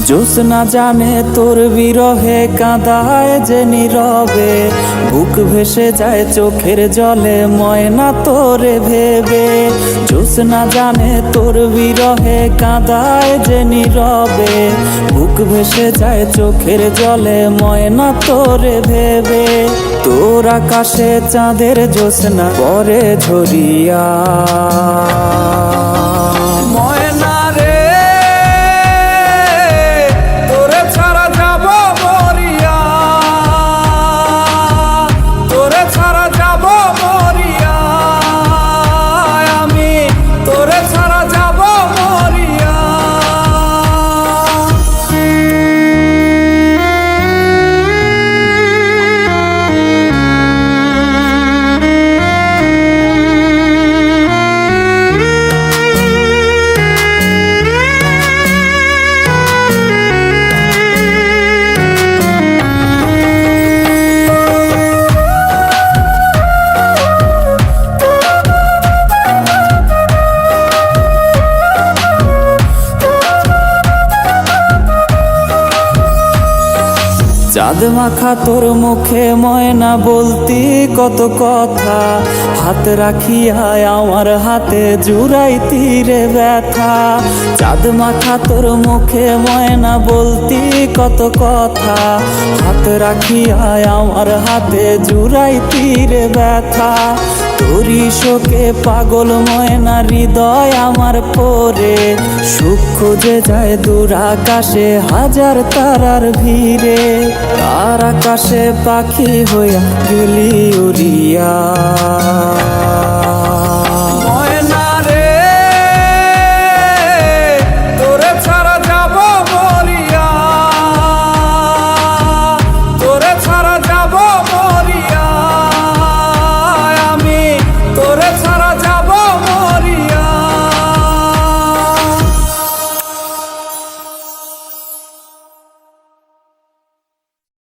জ্যোৎস্না জানে তোর বিরহে কাঁদায় যে নীরবে, বুক ভেসে যায় চোখের জলে ময়না তোরে ভেবে। জ্যোৎস্না জানে তোর বিরহে কাঁদায় যে নীরবে, বুক ভেসে যায় চোখের জলে ময়না তোরে ভেবে। তোর আকাশে চাঁদের জ্যোৎস্না পরে ঝরিয়া, ময়না রে তোরে ছাড়া যাব মরিয়া, তোরে ছাড়া যাব মরিয়া, আমি তোরে ছাড়া যাব মরিয়া। চাঁদ মাখা তোর মুখে ময়না বলতি কত কথা, হাত রাখিয়া আমার হাতে জুড়াইতি রে ব্যথা। চাঁদ মাখা তোর মুখে ময়না বলতি কত কথা, হাত রাখিয়া আমার হাতে জুড়াইতি রে ব্যথা। তোরি শোকে পাগল ময়না হৃদয় আমার পরে, সুখ খুঁজে যায় দূর আকাশে হাজার তারার ভিড়ে। তার আকাশে পাখি হইয়া গেলি উড়িয়া।